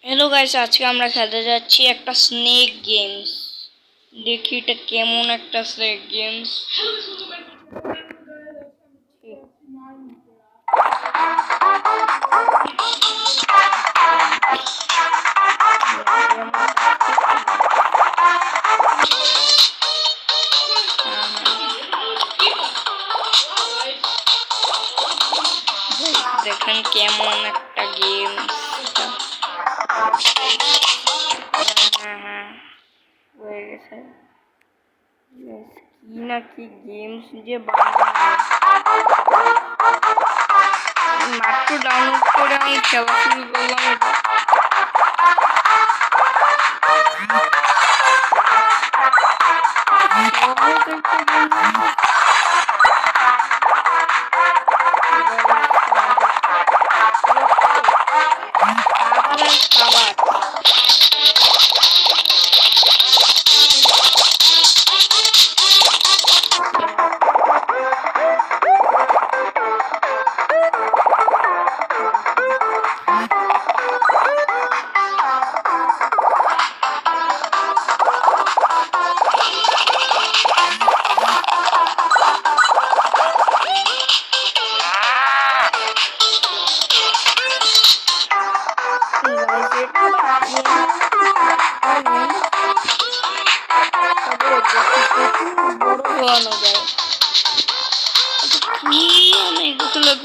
Hello guys, আজকে আমরা খেলতে যাচ্ছি একটা স্নেক গেমস। দেখি এটা কেমন একটা স্নেক গেমস। দেখেন কেমন একটা গেমস। হয়ে গেছে কি না কি গেমস যে মাত্র ডাউনলোড করে আমি খেলা শুরু করলাম।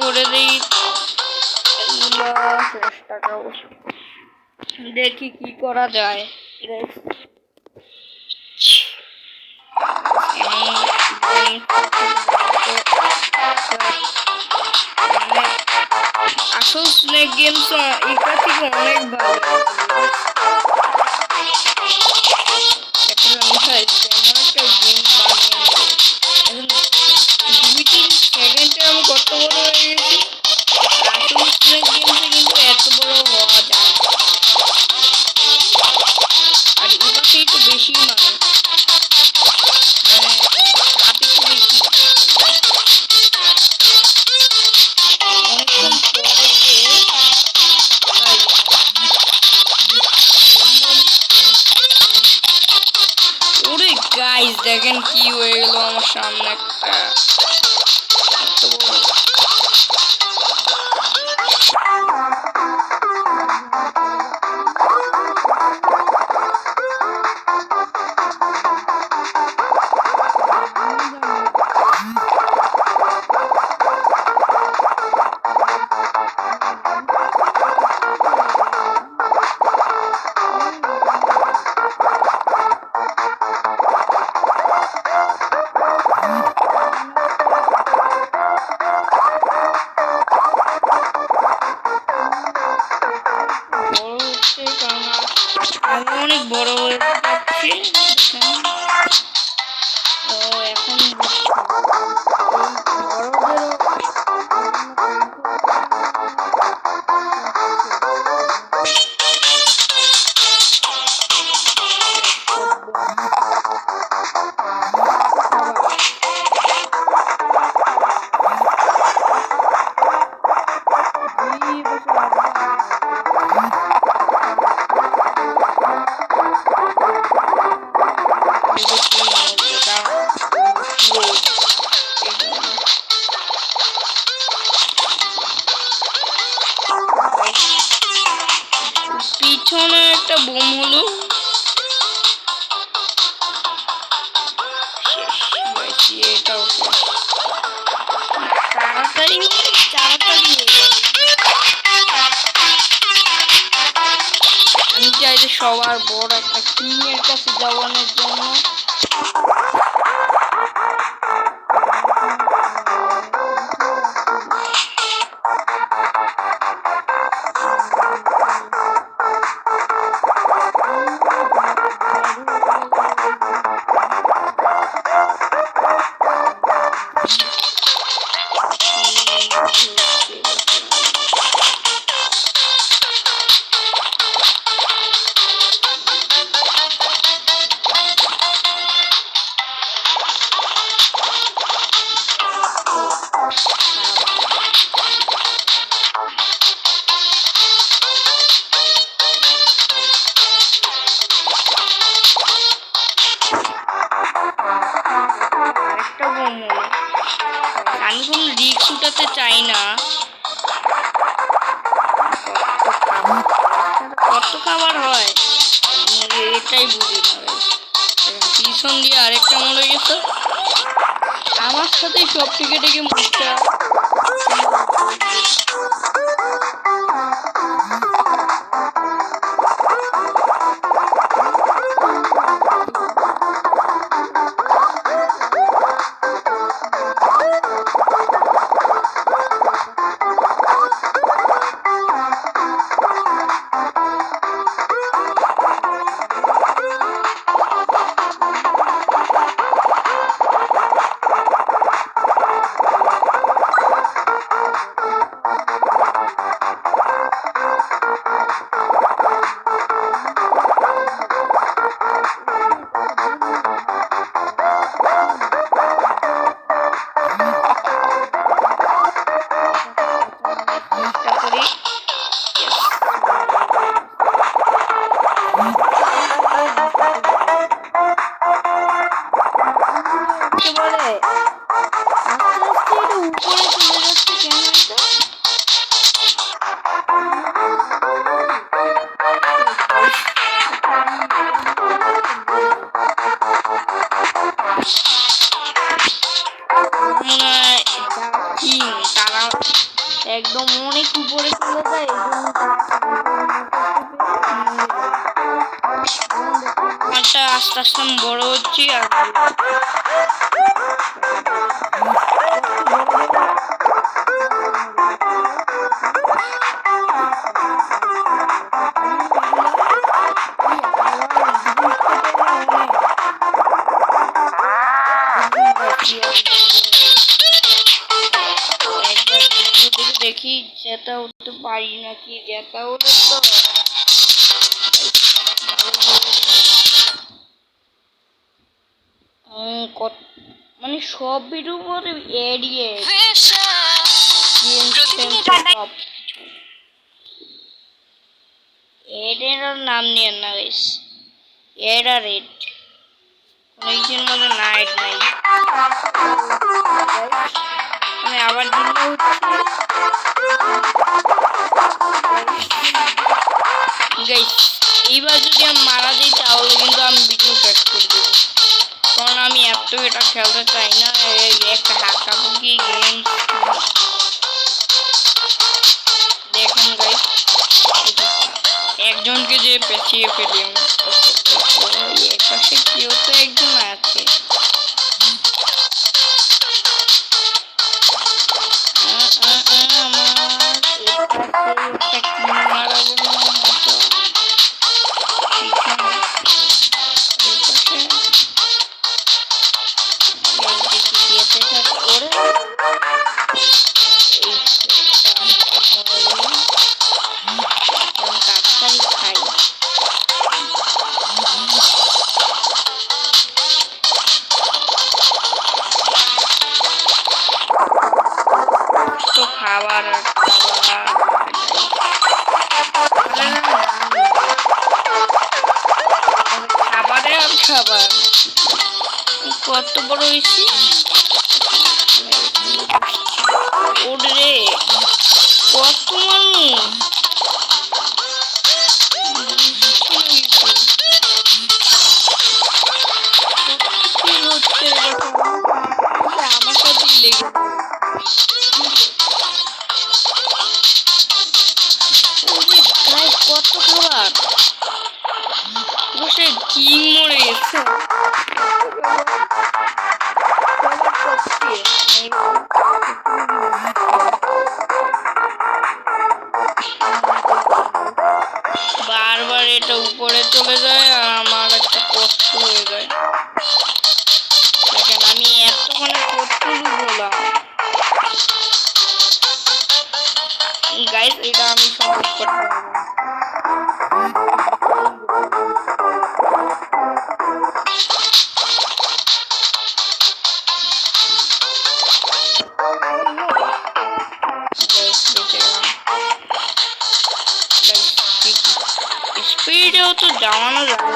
করে দিই চেষ্টাটাও দেখি কি করা যায়। আসল স্নেক গেমস এটা থেকে অনেক ভালো। আমি কত বড় হয়ে গেছি। আসল স্নেক গেমসে কিন্তু এত বড় হওয়া যায় আর এটাকে একটু বেশি মানুষ গাইস দেখেন কি হয়ে গেল আমার সামনে একটা অনেক বড় হয়ে যাচ্ছে। তো এখন পিছনে একটা বোম হলো। এটাও তাড়াতাড়ি তাড়াতাড়ি আমি চাই যে সবার বড় একটা কিং এর কাছে যাওয়ানোর জন্য। কত খাবার হয় এটাই বুঝি না guys। পিছন দিয়ে আরেকটা মরে গেছে, আমার সাথেই সব টিকে টিকে মুখটা। একদম অনেক উপরে চলে যায়, আস্তে আস্তে বড় হচ্ছি আর দেখি যেটা উঠতে পারি নাকি, যেটা হলে তো মানে সব ভিডিও পরে এড়িয়ে এর নাম নিয়ে না গাইস, এরা রেড অনেকদিন মধ্যে নাইট নাই। আমি আবার দিলে গাইস এইবার যদি আমি মারা দিই তাহলে কিন্তু আমি ভিডিও শেষ করে দেবো, কারণ আমি এত এটা খেলতে চাই না। একটা হাক্কাপুকি গেম দেখেন গাইস, একজনকে যে পেছিয়ে ফেলি, এপাশে কেউ তো একজন আছে। খাবার খাবারে আর খাবার কত বড় হয়েছি ওরে, কত মানুষ হচ্ছে আমার সাথে লেগে কত খাবার বসে কি মরে গেছে। বারবার এটা উপরে চলে যায় আর আমার একটা কষ্ট হয়ে যায়। দেখেন আমি এতক্ষণে কতটুকু বললাম গাইস, এটা আমি সম্ভব করতে পারবো। স্পিডেও তো যাওয়ানো যাবে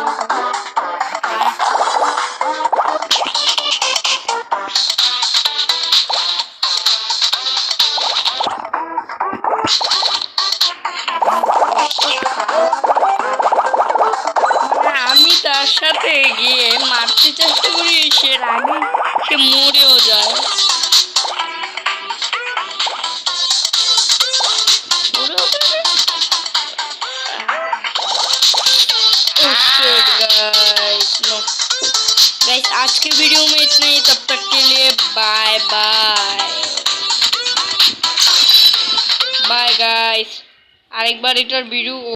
তার সাথে গিয়ে মারতে চেষ্টা করি, সে রাগে সে মরেও যায়। गाइस आज के वीडियो में इतना ही, तब तक के लिए बाय बाय बाय गाइस। আরেকবার এটার ভিডিও